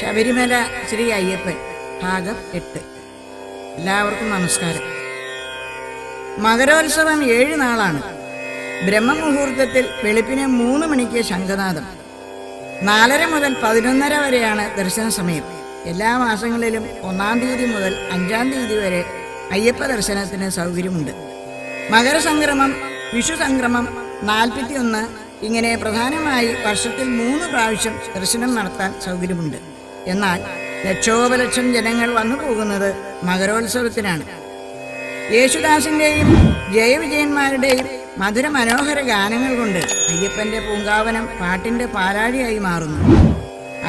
ശബരിമല ശ്രീ അയ്യപ്പൻ ഭാഗം 8. എല്ലാവർക്കും നമസ്കാരം. മകരോത്സവം 7 നാളാണ്. ബ്രഹ്മമുഹൂർത്തത്തിൽ വെളുപ്പിന് 3 മണിക്ക് ശംഖനാദം. 4:30 മുതൽ 11:30 വരെയാണ് ദർശന സമയം. എല്ലാ മാസങ്ങളിലും 1-ാം തീയതി മുതൽ 5-ാം തീയതി വരെ അയ്യപ്പ ദർശനത്തിന് സൗകര്യമുണ്ട്. മകരസംക്രമം, വിഷു സംക്രമം, 41 ഇങ്ങനെ പ്രധാനമായി വർഷത്തിൽ 3 പ്രാവശ്യം ദർശനം നടത്താൻ സൗകര്യമുണ്ട്. എന്നാൽ ലക്ഷോപലക്ഷം ജനങ്ങൾ വന്നു പോകുന്നത് മകരോത്സവത്തിനാണ്. യേശുദാസിൻ്റെയും ജയവിജയന്മാരുടെയും മധുര മനോഹര ഗാനങ്ങൾ കൊണ്ട് അയ്യപ്പൻ്റെ പൂങ്കാവനം പാട്ടിൻ്റെ പാലാഴിയായി മാറുന്നു.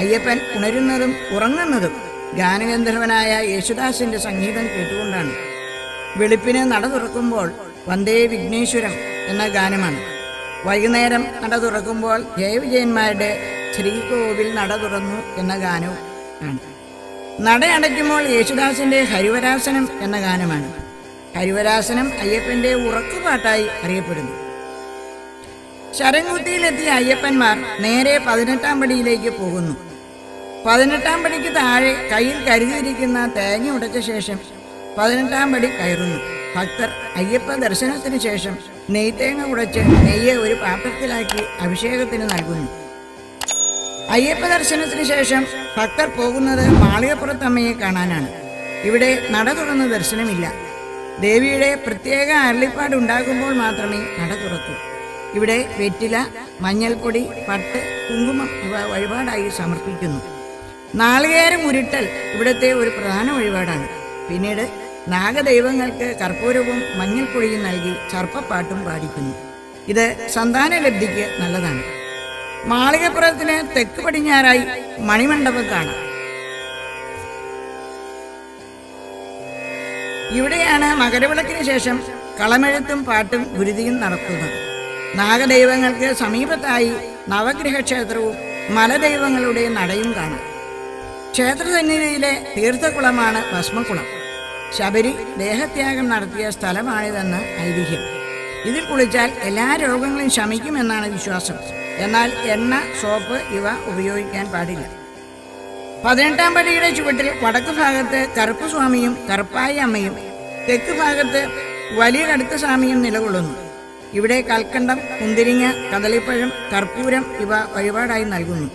അയ്യപ്പൻ ഉണരുന്നതും ഉറങ്ങുന്നതും ഗാനഗന്ധർവനായ യേശുദാസിൻ്റെ സംഗീതം കേട്ടുകൊണ്ടാണ്. വെളുപ്പിന് നട തുറക്കുമ്പോൾ വന്ദേ വിഘ്നേശ്വരം എന്ന ഗാനമാണ്. വൈകുന്നേരം നട തുറക്കുമ്പോൾ ജയവിജയന്മാരുടെ ശ്രീകോവിൽ നട തുറന്നു എന്ന ഗാനവും ആണ്. നട അടയ്ക്കുമ്പോൾ യേശുദാസിൻ്റെ ഹരിവരാസനം എന്ന ഗാനമാണ്. ഹരിവരാസനം അയ്യപ്പൻ്റെ ഉറക്കുപാട്ടായി അറിയപ്പെടുന്നു. ശരംകുത്തിയിലെത്തിയ അയ്യപ്പന്മാർ നേരെ 18-ാം പടിയിലേക്ക് പോകുന്നു. 18-ാം പടിക്ക് താഴെ കയ്യിൽ കരുതിയിരിക്കുന്ന തേങ്ങ ഉടച്ച ശേഷം 18-ാം പടി കയറുന്നു. ഭക്തർ അയ്യപ്പ ദർശനത്തിന് ശേഷം നെയ്ത്തേങ്ങ ഉടച്ച് നെയ്യ് ഒരു പാത്രത്തിലാക്കി അഭിഷേകത്തിന് നൽകുന്നു. അയ്യപ്പ ദർശനത്തിന് ശേഷം ഭക്തർ പോകുന്നത് മാളികപ്പുറത്തമ്മയെ കാണാനാണ്. ഇവിടെ നട തുറന്ന് ദർശനമില്ല. ദേവിയുടെ പ്രത്യേക അരുളിപ്പാട് ഉണ്ടാകുമ്പോൾ മാത്രമേ നട തുറക്കൂ. ഇവിടെ വെറ്റില, മഞ്ഞൾപ്പൊടി, പട്ട്, കുങ്കുമം ഇവ വഴിപാടായി സമർപ്പിക്കുന്നു. നാളികേരം ഉരുട്ടൽ ഇവിടുത്തെ ഒരു പ്രധാന വഴിപാടാണ്. പിന്നീട് നാഗദൈവങ്ങൾക്ക് കർപ്പൂരവും മഞ്ഞൾപ്പൊടിയും നൽകി സർപ്പപ്പാട്ടും പാടിക്കുന്നു. ഇത് സന്താനലബ്ധിക്ക് നല്ലതാണ്. മാളികപ്പുറത്തിന് തെക്ക് പടിഞ്ഞാറായി മണിമണ്ഡപം കാണാം. ഇവിടെയാണ് മകരവിളക്കിന് ശേഷം കളമെഴുത്തും പാട്ടും ഗുരുതിയും നടത്തുന്നത്. നാഗദൈവങ്ങൾക്ക് സമീപത്തായി നവഗ്രഹ ക്ഷേത്രവും മലദൈവങ്ങളുടെ നടയും കാണാം. ക്ഷേത്രസന്നിധിയിലെ തീർത്ഥകുളമാണ് ഭസ്മകുളം. ശബരി ദേഹത്യാഗം നടത്തിയ സ്ഥലമാണിതെന്ന് ഐതിഹ്യം. ഇതിൽ കുളിച്ചാൽ എല്ലാ രോഗങ്ങളും ശമിക്കുമെന്നാണ് വിശ്വാസം. എന്നാൽ എണ്ണ, സോപ്പ് ഇവ ഉപയോഗിക്കാൻ പാടില്ല. 18-ാം പടിയുടെ ചുവട്ടിൽ വടക്ക് ഭാഗത്ത് കറുപ്പുസ്വാമിയും കറുപ്പായി അമ്മയും, തെക്ക് ഭാഗത്ത് വലിയ കടുത്ത സ്വാമിയും നിലകൊള്ളുന്നു. ഇവിടെ കൽക്കണ്ടം, കുന്തിരിങ്ങ, കദളിപ്പഴം, കർപ്പൂരം ഇവ വഴിപാടായി നൽകുന്നു.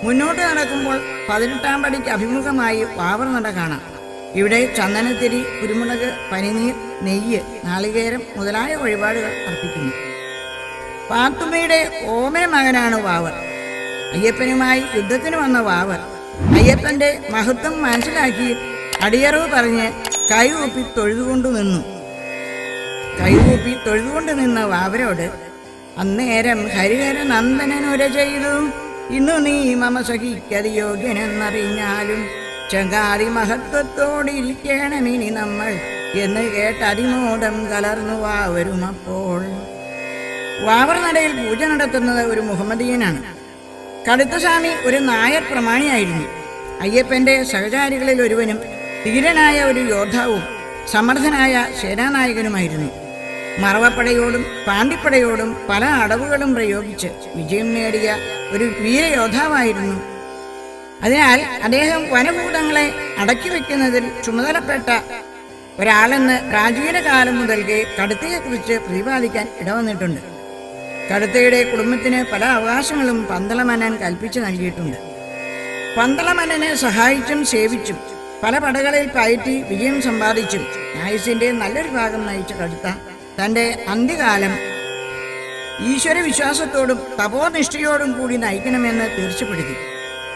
മുന്നോട്ട് നടക്കുമ്പോൾ 18-ാം പടിക്ക് അഭിമുഖമായി വാവർ നട കാണാം. ഇവിടെ ചന്ദനത്തിരി, കുരുമുളക്, പനിനീർ, നെയ്യ്, നാളികേരം മുതലായ വഴിപാടുകൾ അർപ്പിക്കുന്നു. പാത്തുമ്മയുടെ ഓമന മകനാണ് വാവർ. അയ്യപ്പനുമായി യുദ്ധത്തിന് വന്ന വാവർ അയ്യപ്പൻ്റെ മഹത്വം മനസ്സിലാക്കി അടിയറവ് പറഞ്ഞ് കൈകൂപ്പി തൊഴുതുകൊണ്ട് നിന്ന വാവരോട് അന്നേരം ഹരിഹര നന്ദനനുര ചെയ്തു, ഇന്നു നീ മമ സഖിക്കത് യോഗ്യനെന്നറിഞ്ഞാലും ചങ്കാതി മഹത്വത്തോടിരിക്കണമിനി നമ്മൾ എന്ന് കേട്ട് അതിമോദം കലർന്നു വാവരുമപ്പോൾ. വാവർ നടയിൽ പൂജ നടത്തുന്നത് ഒരു മുഹമ്മദീയനാണ്. കടുത്തസ്വാമി ഒരു നായർ പ്രമാണിയായിരുന്നു. അയ്യപ്പൻ്റെ സഹചാരികളിൽ ഒരുവനും ധീരനായ ഒരു യോദ്ധാവും സമർത്ഥനായ സേനാനായകനുമായിരുന്നു. മറവപ്പടയോടും പാണ്ടിപ്പടയോടും പല അടവുകളും പ്രയോഗിച്ച് വിജയം നേടിയ ഒരു വീരയോദ്ധാവായിരുന്നു. അതിനാൽ അദ്ദേഹം വനഭൂതങ്ങളെ അടക്കി വയ്ക്കുന്നതിൽ ചുമതലപ്പെട്ട ഒരാളെന്ന് പ്രാചീന കാലം മുതൽക്കേ കടുത്തയെക്കുറിച്ച് പ്രതിപാദിക്കാൻ ഇടവന്നിട്ടുണ്ട്. കടുത്തയുടെ കുടുംബത്തിന് പല അവകാശങ്ങളും പന്തളമന്നൻ കൽപ്പിച്ചു നൽകിയിട്ടുണ്ട്. പന്തളമന്നനെ സഹായിച്ചും സേവിച്ചും പല പടകളിൽ പയറ്റി വിജയം സമ്പാദിച്ചും ആയുസിൻ്റെ നല്ലൊരു ഭാഗം നയിച്ച കടുത്ത തൻ്റെ അന്ത്യകാലം ഈശ്വരവിശ്വാസത്തോടും തപോനിഷ്ഠയോടും കൂടി നയിക്കണമെന്ന് തീർച്ചപ്പെടുത്തി.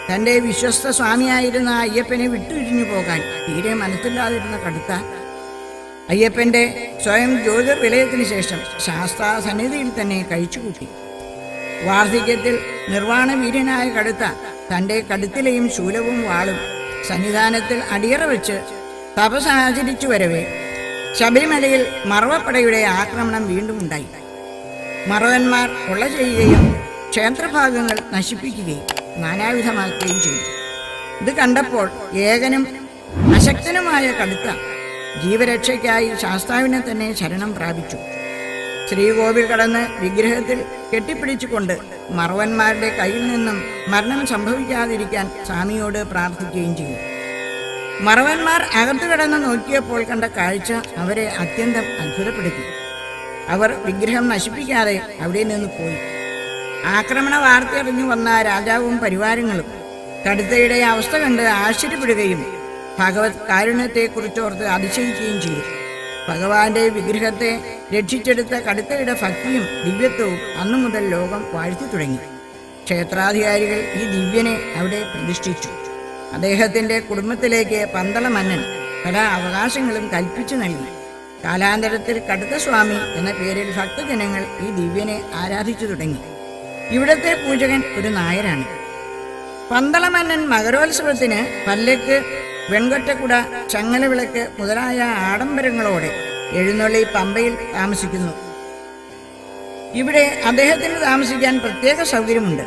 തൻ്റെ വിശ്വസ്ത സ്വാമിയായിരുന്ന അയ്യപ്പനെ വിട്ടുപിരിഞ്ഞു പോകാൻ തീരെ മനസ്സില്ലാതിരുന്ന കടുത്ത അയ്യപ്പൻ്റെ സ്വയം ജ്യോതിർവിലയത്തിന് ശേഷം ശാസ്താസന്നിധിയിൽ തന്നെ കഴിച്ചുകൂട്ടി. വാർദ്ധക്യത്തിൽ നിർവാണവീര്യനായ കടുത്ത തൻ്റെ കടുത്തിലെയും ശൂലവും വാളും സന്നിധാനത്തിൽ അടിയറ വെച്ച് തപസാചരിച്ചു വരവേ ശബരിമലയിൽ മറവപ്പടയുടെ ആക്രമണം വീണ്ടും ഉണ്ടായി. മറവന്മാർ കൊള്ള ചെയ്യുകയും ക്ഷേത്രഭാഗങ്ങൾ നശിപ്പിക്കുകയും നാനാവിധമാക്കുകയും ചെയ്തു. ഇത് കണ്ടപ്പോൾ ഏകനും അശക്തനുമായ കടുത്ത ജീവരക്ഷയ്ക്കായി ശാസ്താവിനെ തന്നെ ശരണം പ്രാപിച്ചു. ശ്രീകോവിൽ കടന്ന് വിഗ്രഹത്തിൽ കെട്ടിപ്പിടിച്ചുകൊണ്ട് മറവന്മാരുടെ കയ്യിൽ നിന്നും മരണം സംഭവിക്കാതിരിക്കാൻ സ്വാമിയോട് പ്രാർത്ഥിക്കുകയും ചെയ്തു. മറവന്മാർ അകത്തു കിടന്ന് നോക്കിയപ്പോൾ കണ്ട കാഴ്ച അവരെ അത്യന്തം അത്ഭുതപ്പെടുത്തി. അവർ വിഗ്രഹം നശിപ്പിക്കാതെ അവിടെ നിന്ന് പോയി. ആക്രമണ വാർത്തയറിഞ്ഞു വന്ന രാജാവും പരിവാരങ്ങളും കടുത്തയുടെ അവസ്ഥ കണ്ട് ആശ്ചര്യപ്പെടുകയും ഭഗവത് കാരുണ്യത്തെക്കുറിച്ചോർത്ത് അതിശയിക്കുകയും ചെയ്തു. ഭഗവാന്റെ വിഗ്രഹത്തെ രക്ഷിച്ചെടുത്ത കടുത്തയുടെ ഭക്തിയും ദിവ്യത്വവും അന്നു മുതൽ ലോകം വാഴ്ത്തി തുടങ്ങി. ക്ഷേത്രാധികാരികൾ ഈ ദിവ്യനെ അവിടെ പ്രതിഷ്ഠിച്ചു. അദ്ദേഹത്തിൻ്റെ കുടുംബത്തിലേക്ക് പന്തള മന്നൻ പല അവകാശങ്ങളും കൽപ്പിച്ചു നൽകി. കാലാന്തരത്തിൽ കടുത്ത സ്വാമി എന്ന പേരിൽ ഭക്തജനങ്ങൾ ഈ ദിവ്യനെ ആരാധിച്ചു തുടങ്ങി. ഇവിടത്തെ പൂജകൻ ഒരു നായരാണ്. പന്തള മന്നൻ മകരോത്സവത്തിന് പല്ലക്ക്, വെൺകൊറ്റക്കുട, ചങ്ങലവിളക്ക് മുതലായ ആഡംബരങ്ങളോടെ എഴുന്നള്ളി പമ്പയിൽ താമസിക്കുന്നു. ഇവിടെ അദ്ദേഹത്തിന് താമസിക്കാൻ പ്രത്യേക സൗകര്യമുണ്ട്.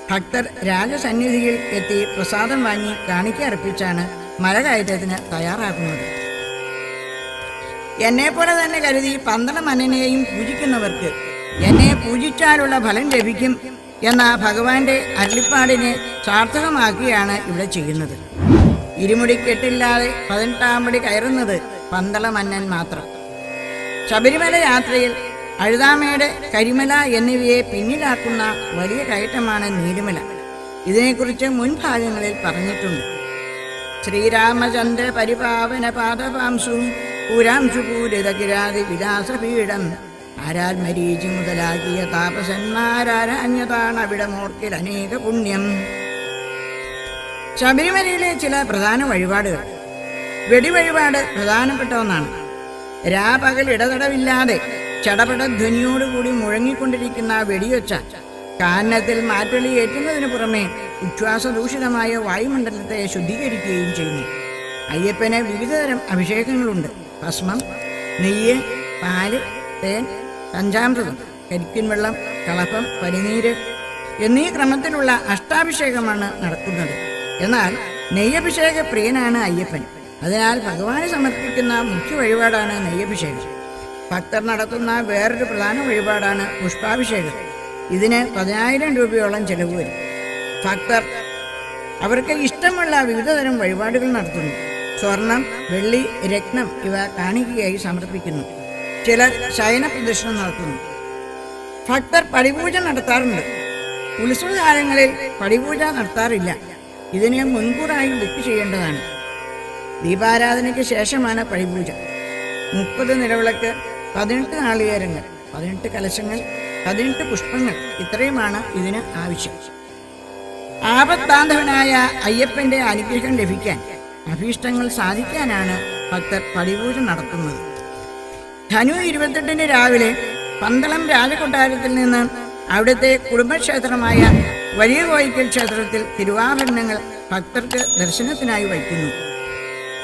ഭക്തർ രാജസന്നിധിയിൽ എത്തി പ്രസാദം വാങ്ങി കാണിക്ക അർപ്പിച്ചാണ് മലകയറ്റത്തിന് തയ്യാറാക്കുന്നത്. എന്നെപ്പോലെ തന്നെ കരുതി പന്തള മന്നനെയും പൂജിക്കുന്നവർക്ക് എന്നെ പൂജിച്ചാലുള്ള ഫലം ലഭിക്കും എന്ന ഭഗവാന്റെ അരുളിപ്പാടിനെ സാർത്ഥകമാക്കിയാണ് ഇവിടെ ചെയ്യുന്നത്. ഇരുമുടിക്കെട്ടില്ലാതെ 18-ാം പടി കയറുന്നത് പന്തള മന്നൻ മാത്രം. ശബരിമല യാത്രയിൽ അഴുതാമേട്, കരിമല എന്നിവയെ പിന്നിലാക്കുന്ന വലിയ കയറ്റമാണ് നീലിമല. ഇതിനെക്കുറിച്ച് മുൻഭാഗങ്ങളിൽ പറഞ്ഞിട്ടുണ്ട്. ശ്രീരാമചന്ദ്ര പരിപാവന പാദപാംശു പുരാംശു പൂരിത കിരാതി വിലാസപീഠം ആരാൽ മരീചി മുതലാക്കിയ താപസന്മാരാരാഞ്ഞതാണ് അവിടെ മോർക്കിൽ അനേക പുണ്യം. ശബരിമലയിലെ ചില പ്രധാന വഴിപാടുകൾ. വെടിവഴിപാട് പ്രധാനപ്പെട്ട ഒന്നാണ്. രാപകൽ ഇടതടവില്ലാതെ ചടപടധ്വനിയോടുകൂടി മുഴങ്ങിക്കൊണ്ടിരിക്കുന്ന വെടിയൊച്ച കാനനത്തിൽ മാറ്റൊലി ഏറ്റുന്നതിന് പുറമെ ഉച്ഛ്വാസദൂഷിതമായ വായുമണ്ഡലത്തെ ശുദ്ധീകരിക്കുകയും ചെയ്യുന്നു. അയ്യപ്പന് വിവിധതരം അഭിഷേകങ്ങളുണ്ട്. ഭസ്മം, നെയ്യ്, പാല്, തേൻ, പഞ്ചാമൃതം, കരിക്കിൻ വെള്ളം, കളഭം, പനിനീര് എന്നീ ക്രമത്തിലുള്ള അഷ്ടാഭിഷേകമാണ് നടക്കുന്നത്. എന്നാൽ നെയ്യഭിഷേക പ്രിയനാണ് അയ്യപ്പൻ. അതിനാൽ ഭഗവാന് സമർപ്പിക്കുന്ന മുഖ്യ വഴിപാടാണ് നെയ്യഭിഷേകം. ഭക്തർ നടത്തുന്ന വേറൊരു പ്രധാന വഴിപാടാണ് പുഷ്പാഭിഷേകം. ഇതിന് 10,000 രൂപയോളം ചെലവ് വരും. ഭക്തർ അവർക്ക് ഇഷ്ടമുള്ള വിവിധതരം വഴിപാടുകൾ നടത്തുന്നു. സ്വർണം, വെള്ളി, രത്നം ഇവ കാണിക്കയായി സമർപ്പിക്കുന്നു. ചിലർ ശയന പ്രദക്ഷിണം നടത്തുന്നു. ഭക്തർ പടിപൂജ നടത്താറുണ്ട്. ഉത്സവകാലങ്ങളിൽ പടിപൂജ നടത്താറില്ല. ഇതിനെ മുൻകൂറായി ബുക്ക് ചെയ്യേണ്ടതാണ്. ദീപാരാധനയ്ക്ക് ശേഷമാണ് പടിപൂജ. 30 നിലവിളക്ക്, 18 നാളികേരങ്ങൾ, 18 കലശങ്ങൾ, 18 പുഷ്പങ്ങൾ, ഇത്രയുമാണ് ഇതിന് ആവശ്യം. ആപത്ബാന്ധവനായ അയ്യപ്പന്റെ അനുഗ്രഹം ലഭിക്കാൻ, അഭീഷ്ടങ്ങൾ സാധിക്കാനാണ് ഭക്തർ പടിപൂജ നടത്തുന്നത്. ധനു 28-ന് രാവിലെ പന്തളം രാജകൊട്ടാരത്തിൽ നിന്ന് അവിടുത്തെ കുടുംബക്ഷേത്രമായ വലിയ കോയിക്കൽ ക്ഷേത്രത്തിൽ തിരുവാഭരണങ്ങൾ ഭക്തർക്ക് ദർശനത്തിനായി വയ്ക്കുന്നു.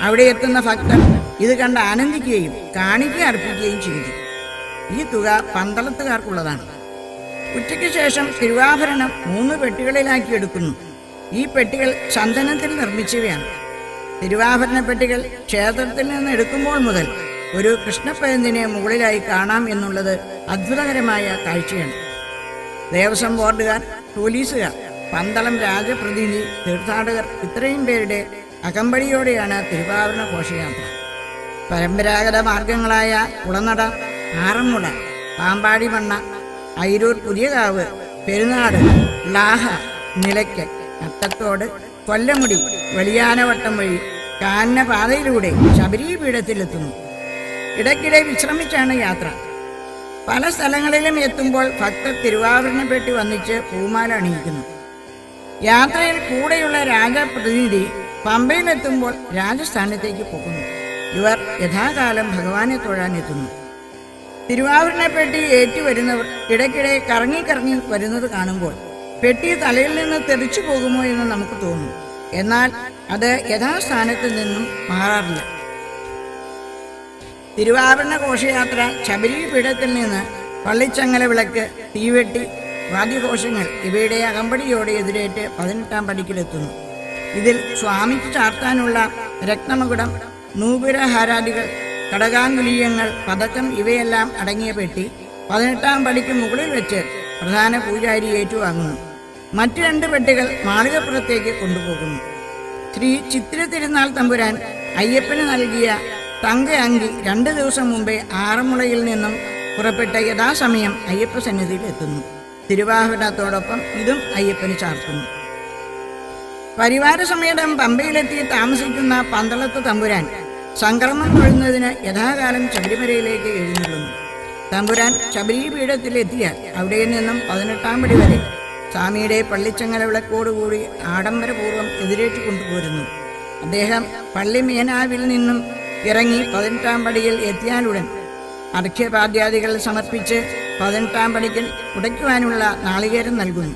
അവിടെ എത്തുന്ന ഭക്തർ ഇത് കണ്ട് ആനന്ദിക്കുകയും കാണിക്ക അർപ്പിക്കുകയും ചെയ്തു. ഈ തുക പന്തളത്തുകാർക്കുള്ളതാണ്. ഉച്ചയ്ക്ക് ശേഷം തിരുവാഭരണം 3 പെട്ടികളിലാക്കി എടുക്കുന്നു. ഈ പെട്ടികൾ ചന്ദനത്തിൽ നിർമ്മിച്ചവയാണ്. തിരുവാഭരണ പെട്ടികൾ ക്ഷേത്രത്തിൽ നിന്ന് എടുക്കുമ്പോൾ മുതൽ ഒരു കൃഷ്ണപ്പരുന്തിനെ മുകളിലായി കാണാം എന്നുള്ളത് അത്ഭുതകരമായ കാഴ്ചയാണ്. ദേവസ്വം ബോർഡുകാർ, പോലീസുകാർ, പന്തളം രാജപ്രതിനിധി, തീർത്ഥാടകർ ഇത്രയും പേരുടെ അകമ്പടിയോടെയാണ് തിരുവാഭരണ ഘോഷയാത്ര. പരമ്പരാഗത മാർഗങ്ങളായ കുളനട, ആറന്മുള, പാമ്പാടിമണ്ണ, അയിരൂർ പുതിയകാവ്, പെരുന്നാട്, ലാഹ, നിലയ്ക്കൽ, അട്ടത്തോട്, കൊല്ലമുടി, വെളിയാനവട്ടം വഴി കാനന പാതയിലൂടെ ശബരിപീഠത്തിലെത്തുന്നു. ഇടയ്ക്കിടെ വിശ്രമിച്ചാണ് യാത്ര. പല സ്ഥലങ്ങളിലും എത്തുമ്പോൾ ഭക്തർ തിരുവാഭരണ പെട്ടി വന്നിച്ച് പൂമാല അണിയിക്കുന്നു. യാത്രയിൽ കൂടെയുള്ള രാജപ്രതിനിധി പമ്പയിലെത്തുമ്പോൾ രാജസ്ഥാനത്തേക്ക് പോകുന്നു. ഇവർ യഥാകാലം ഭഗവാനെ തൊഴാനെത്തുന്നു. തിരുവാഭരണ പെട്ടി ഏറ്റുവരുന്നവർ ഇടയ്ക്കിടെ കറങ്ങി വരുന്നത് കാണുമ്പോൾ പെട്ടി തലയിൽ നിന്ന് തെറിച്ചു പോകുമോ എന്ന് നമുക്ക് തോന്നും. എന്നാൽ അത് യഥാസ്ഥാനത്ത് നിന്നും മാറാറില്ല. തിരുവാഭരണ ഘോഷയാത്ര ശബരിപീഠത്തിൽ നിന്ന് പള്ളിച്ചങ്ങല വിളക്ക്, തീവെട്ടി, വാദ്യഘോഷങ്ങൾ ഇവയുടെ അകമ്പടിയോടെ എതിരേറ്റ് 18-ാം പടിക്കിലെത്തുന്നു. ഇതിൽ സ്വാമിക്ക് ചാർത്താനുള്ള രത്നമകുടം, നൂപുരഹാരാദികൾ, കടകാങ്കുലീയങ്ങൾ, പതക്കം ഇവയെല്ലാം അടങ്ങിയ പെട്ടി 18-ാം പടിക്ക് മുകളിൽ വെച്ച് പ്രധാന പൂജാരി ഏറ്റുവാങ്ങുന്നു. മറ്റു 2 പെട്ടികൾ മാളികപ്പുറത്തേക്ക് കൊണ്ടുപോകുന്നു. ശ്രീ ചിത്തിര തിരുനാൾ തമ്പുരാൻ അയ്യപ്പന് നൽകിയ തങ്ക അങ്കി 2 ദിവസം മുമ്പേ ആറന്മുളയിൽ നിന്നും പുറപ്പെട്ട യഥാസമയം അയ്യപ്പ സന്നിധിയിൽ എത്തുന്നു. തിരുവാഭരണത്തോടൊപ്പം ഇതും അയ്യപ്പന് ചാർത്തുന്നു. പരിവാര സമേതം പമ്പയിലെത്തി താമസിക്കുന്ന പന്തളത്ത് തമ്പുരാൻ സംക്രമം തൊഴുന്നതിന് യഥാകാലം ശബരിമലയിലേക്ക് എഴുന്നള്ളുന്നു. തമ്പുരാൻ ശബരീപീഠത്തിലെത്തിയാൽ അവിടെ നിന്നും 18-ാം പടി വരെ സ്വാമിയുടെ പള്ളിച്ചങ്ങല വിളക്കോടുകൂടി ആഡംബരപൂർവ്വം എതിരേറ്റ് കൊണ്ടുപോരുന്നു. അദ്ദേഹം പള്ളി മേനാവിൽ നിന്നും ഇറങ്ങി 18-ാം പടിയിൽ എത്തിയാലുടൻ അർഘ്യപാദ്യാദികൾ സമർപ്പിച്ച് 18-ാം പടിക്കൽ ഉടയ്ക്കുവാനുള്ള നാളികേരം നൽകുന്നു.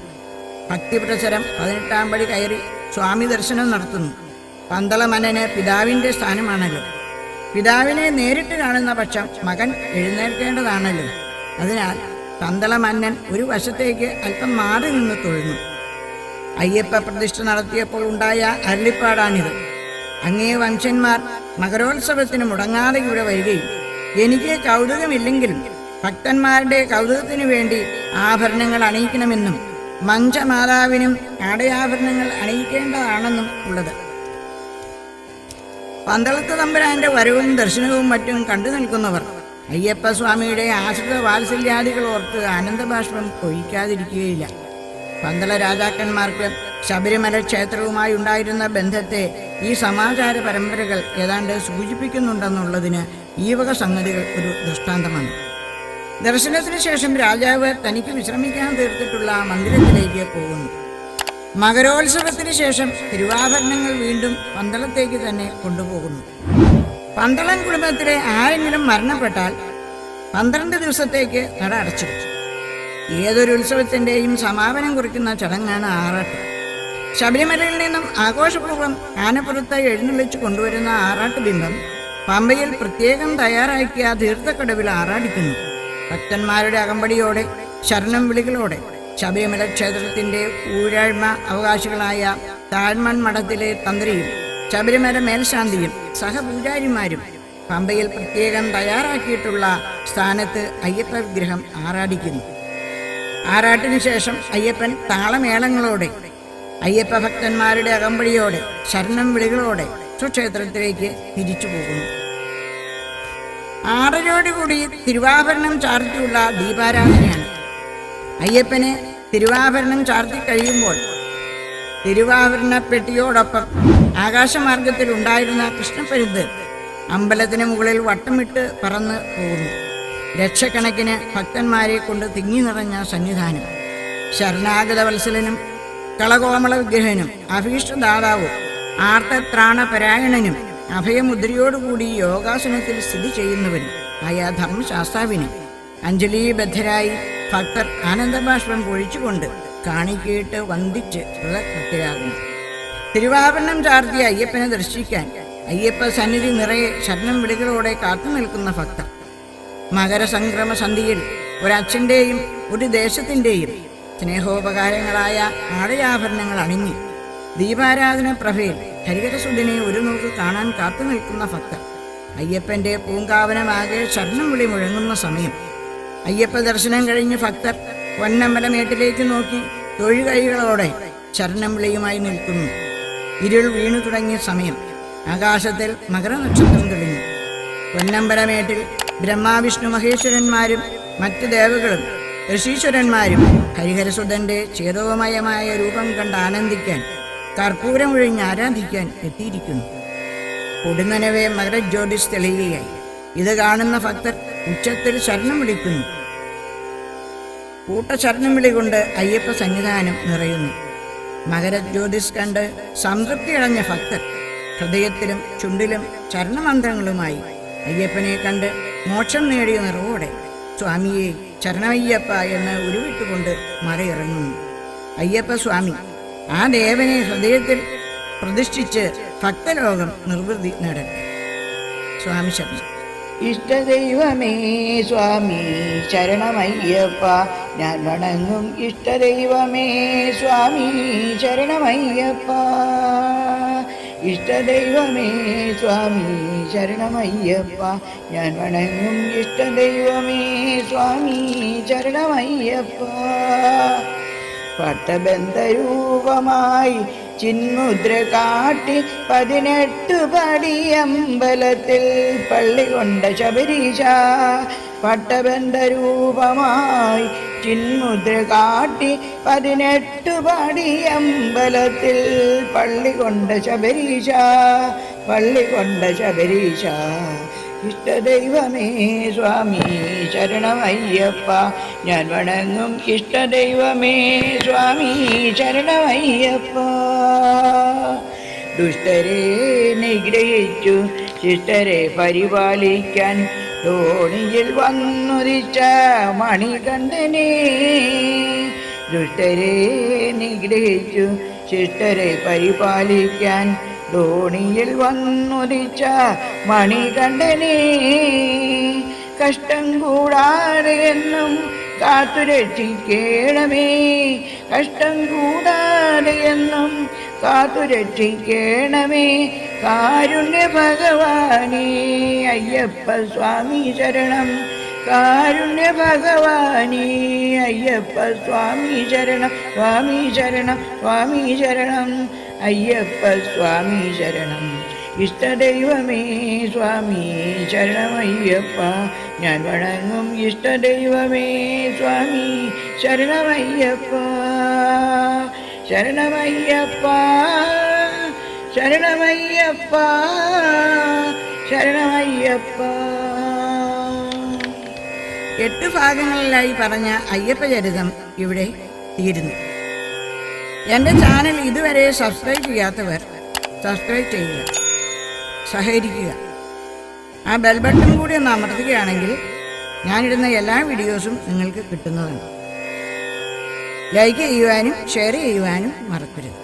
ഭക്തിപ്രസരം 18-ാം പടി കയറി സ്വാമി ദർശനം നടത്തുന്നു. പന്തളമന്നന് പിതാവിൻ്റെ സ്ഥാനമാണല്ലോ. പിതാവിനെ നേരിട്ട് കാണുന്ന പക്ഷം മകൻ എഴുന്നേൽക്കേണ്ടതാണല്ലോ. അതിനാൽ പന്തളമന്നൻ ഒരു വശത്തേക്ക് അല്പം മാറി നിന്ന് തൊഴുന്നു. അയ്യപ്പ പ്രതിഷ്ഠ നടത്തിയപ്പോൾ ഉണ്ടായ അരുളിപ്പാടാണിത്. അങ്ങേ വംശന്മാർ മകരോത്സവത്തിന് മുടങ്ങാതെ ഇവിടെ വരികയും എനിക്ക് കൗതുകമില്ലെങ്കിലും ഭക്തന്മാരുടെ കൗതുകത്തിനു വേണ്ടി ആഭരണങ്ങൾ അണിയിക്കണമെന്നും മഞ്ചമാതാവിനും ആടയാഭരണങ്ങൾ അണിയിക്കേണ്ടതാണെന്നും ഉള്ളത്. പന്തളത്ത് തമ്പുരാന്റെ വരവും ദർശനവും മറ്റും കണ്ടു നിൽക്കുന്നവർ അയ്യപ്പ സ്വാമിയുടെ ആശ്രിത വാത്സല്യാദികൾ ഓർത്ത് ആനന്ദബാഷ്പം ഒഴിക്കാതിരിക്കുകയില്ല. പന്തള രാജാക്കന്മാർക്ക് ശബരിമല ക്ഷേത്രവുമായി ഉണ്ടായിരുന്ന ബന്ധത്തെ ഈ സമാചാര പരമ്പരകൾ ഏതാണ്ട് സൂചിപ്പിക്കുന്നുണ്ടെന്നുള്ളതിന് ഈ വക സംഗതികൾ ഒരു ദൃഷ്ടാന്തമാണ്. ദർശനത്തിന് ശേഷം രാജാവ് തനിക്ക് വിശ്രമിക്കാൻ തീർത്തിട്ടുള്ള മന്ദിരത്തിലേക്ക് പോകുന്നു. മകരോത്സവത്തിന് ശേഷം തിരുവാഭരണങ്ങൾ വീണ്ടും പന്തളത്തേക്ക് തന്നെ കൊണ്ടുപോകുന്നു. പന്തളം കുടുംബത്തിലെ ആരെങ്കിലും മരണപ്പെട്ടാൽ 12 ദിവസത്തേക്ക് നട അടച്ചിടും. ഏതൊരു ഉത്സവത്തിൻ്റെയും സമാപനം കുറിക്കുന്ന ചടങ്ങാണ് ആറാട്ട്. ശബരിമലയിൽ നിന്നും ആഘോഷപൂർവ്വം ആനപ്പുറത്ത് എഴുന്നള്ളിച്ചു കൊണ്ടുവരുന്ന ആറാട്ട് ബിംബം പമ്പയിൽ പ്രത്യേകം തയ്യാറാക്കിയ തീർത്ഥക്കടവിൽ ആറാടിക്കുന്നു. ഭക്തന്മാരുടെ അകമ്പടിയോടെ ശരണം വിളികളോടെ ശബരിമല ക്ഷേത്രത്തിൻ്റെ ഊരാഴ്മ അവകാശികളായ താഴ്മൺ മഠത്തിലെ തന്ത്രിയും ശബരിമല മേൽശാന്തിയും സഹപൂജാരിമാരും പമ്പയിൽ പ്രത്യേകം തയ്യാറാക്കിയിട്ടുള്ള സ്ഥാനത്ത് അയ്യപ്പ വിഗ്രഹം ആറാടിക്കുന്നു. ആറാട്ടിനു ശേഷം അയ്യപ്പൻ താളമേളങ്ങളോടെ അയ്യപ്പ ഭക്തന്മാരുടെ അകമ്പടിയോടെ ശരണം വിളികളോടെ സ്വക്ഷേത്രത്തിലേക്ക് തിരിച്ചു പോകുന്നു. 6:30 തിരുവാഭരണം ചാർത്തിയുള്ള ദീപാരാധനയാണ്. അയ്യപ്പന് തിരുവാഭരണം ചാർത്തി കഴിയുമ്പോൾ തിരുവാഭരണപ്പെട്ടിയോടൊപ്പം ആകാശമാർഗത്തിൽ ഉണ്ടായിരുന്ന കൃഷ്ണപ്പരുന്ത് അമ്പലത്തിന് മുകളിൽ വട്ടമിട്ട് പറന്ന് പോകുന്നു. ലക്ഷക്കണക്കിന് ഭക്തന്മാരെ കൊണ്ട് തിങ്ങി നിറഞ്ഞ സന്നിധാനം. ശരണാഗത വത്സലനും കളകോമള വിഗ്രഹനും അഭീഷ്ടദാതാവും ആർത്തത്രാണപരായണനും അഭയമുദ്രയോടുകൂടി യോഗാസനത്തിൽ സ്ഥിതി ചെയ്യുന്നവനും ആയ ധർമ്മശാസ്താവിന് അഞ്ജലീബദ്ധരായി ഭക്തർ ആനന്ദബാഷ്പം പൊഴിച്ചുകൊണ്ട് കാണിക്കയിട്ട് വന്ദിച്ച് കൃതകൃത്യരാകുന്നു. തിരുവാഭരണം ചാർത്തിയ അയ്യപ്പനെ ദർശിക്കാൻ അയ്യപ്പ സന്നിധി നിറയെ ശരണം വിളികളോടെ കാത്തു നിൽക്കുന്ന ഭക്തർ മകരസംക്രമ സന്ധിയിൽ ഒരച്ഛൻ്റെയും ഒരു ദേശത്തിൻ്റെയും സ്നേഹോപകാരങ്ങളായ ആടയാഭരണങ്ങൾ അണിഞ്ഞ് ദീപാരാധന പ്രഭയിൽ ഹരിഹരസുദ്ധനെ ഒരു നോക്ക് കാണാൻ കാത്തു നിൽക്കുന്ന ഭക്തർ അയ്യപ്പൻ്റെ പൂങ്കാവനമാകെ ശരണം വിളി മുഴങ്ങുന്ന സമയം അയ്യപ്പ ദർശനം കഴിഞ്ഞ് ഭക്തർ പൊന്നമ്പലമേട്ടിലേക്ക് നോക്കി തൊഴുകൈകളോടെ ശരണം വിളിയുമായി നിൽക്കുന്നു. ഇരുൾ വീണു തുടങ്ങിയ സമയം ആകാശത്തിൽ മകരനക്ഷത്രം തെളിഞ്ഞു. പൊന്നമ്പലമേട്ടിൽ ബ്രഹ്മാവിഷ്ണു മഹേശ്വരന്മാരും മറ്റ് ദേവകളും ഋഷീശ്വരന്മാരും ഹരിഹരസുധന്റെ ചേതോമയമായ രൂപം കണ്ട് ആനന്ദിക്കാൻ കർപ്പൂരമൊഴിഞ്ഞ് ആരാധിക്കാൻ എത്തിയിരിക്കുന്നു. കൊടുന്നനവെ മകരജ്യോതിസ് തെളിയുകയായി. ഇത് കാണുന്ന ഭക്തർ ഉച്ചത്തിൽ ശരണം വിളിക്കുന്നു. കൂട്ടശരണം വിളി കൊണ്ട് അയ്യപ്പ സന്നിധാനം നിറയുന്നു. മകരജ്യോതിസ് കണ്ട് സംതൃപ്തിയടഞ്ഞ ഭക്തർ ഹൃദയത്തിലും ചുണ്ടിലും ചരണമന്ത്രങ്ങളുമായി അയ്യപ്പനെ കണ്ട് മോക്ഷം നേടിയ നിറവോടെ സ്വാമിയെ ശരണമയ്യപ്പ എന്ന് ഉരുവിട്ടുകൊണ്ട് മലയിറങ്ങുന്നു. അയ്യപ്പ സ്വാമി ആ ദേവനെ ഹൃദയത്തിൽ പ്രതിഷ്ഠിച്ച് ഭക്തലോകം നിർവൃതി നേടട്ടെ. സ്വാമി ശരണം. ഇഷ്ടദൈവമേ സ്വാമി ശരണമയ്യപ്പ, ഞാൻ വണങ്ങും ഇഷ്ടദൈവമേ സ്വാമി ശരണമയ്യപ്പ. ഇഷ്ടദൈവമേ സ്വാമി ശരണമയ്യപ്പ ഞാൻ വണങ്ങും ഇഷ്ടദൈവമേ സ്വാമി ശരണമയ്യപ്പ പട്ടബന്ധരൂപമായി ചിന്മുദ്ര കാട്ടി 18 പടി അമ്പലത്തിൽ പള്ളി കൊണ്ട ശബരീശ പട്ടബന്ധരൂപമായി ചിന്മുദ്ര കാട്ടി 18 പടി അമ്പലത്തിൽ പള്ളി കൊണ്ട ശബരീശ പള്ളി കൊണ്ട ശബരീശ ഇഷ്ടദൈവമേ സ്വാമി ശരണമയ്യപ്പ ഞാൻ വണങ്ങും ഇഷ്ടദൈവമേ സ്വാമി ശരണമയ്യപ്പ ദുഷ്ടരെ നിഗ്രഹിച്ചു ശിഷ്ടരെ പരിപാലിക്കാൻ തോണിയിൽ വന്നുദിച്ച മണികണ്ഠനെ ദുഷ്ടരെ നിഗ്രഹിച്ചു ശിഷ്ടരെ പരിപാലിക്കാൻ തോണിയിൽ വന്നുദിച്ച മണികണ്ഠനെ കഷ്ടം കൂടാതെ എന്നും കാത്തുരക്ഷിക്കണമേ കഷ്ടം കൂടാതെ എന്നും കാത്തുരക്ഷിക്കണമേ കാരുണ്യ ഭഗവാനേ അയ്യപ്പ സ്വാമി ശരണം കാരുണ്യ ഭഗവാനേ അയ്യപ്പ സ്വാമി ശരണം സ്വാമി ശരണം സ്വാമി ശരണം അയ്യപ്പ സ്വാമി ശരണം ഇഷ്ടദൈവമേ സ്വാമി ശരണമയ്യപ്പ ഞാൻ വണങ്ങും ഇഷ്ടദൈവമേ സ്വാമി ശരണമയ്യപ്പ ശരണമയ്യപ്പ ശരണമയ്യപ്പ ശരണമയ്യപ്പ 8 ഭാഗങ്ങളിലായി പറഞ്ഞ അയ്യപ്പചരിതം ഇവിടെ തീരുന്നു. എൻ്റെ ചാനൽ ഇതുവരെ സബ്സ്ക്രൈബ് ചെയ്യാത്തവർ സബ്സ്ക്രൈബ് ചെയ്യുക, സഹകരിക്കുക. ആ ബെൽ ബട്ടൺ കൂടി ഒന്ന് അമർത്തുകയാണെങ്കിൽ ഞാനിടുന്ന എല്ലാ വീഡിയോസും നിങ്ങൾക്ക് കിട്ടുന്നതാണ്. ലൈക്ക് ചെയ്യുവാനും ഷെയർ ചെയ്യുവാനും മറക്കരുത്.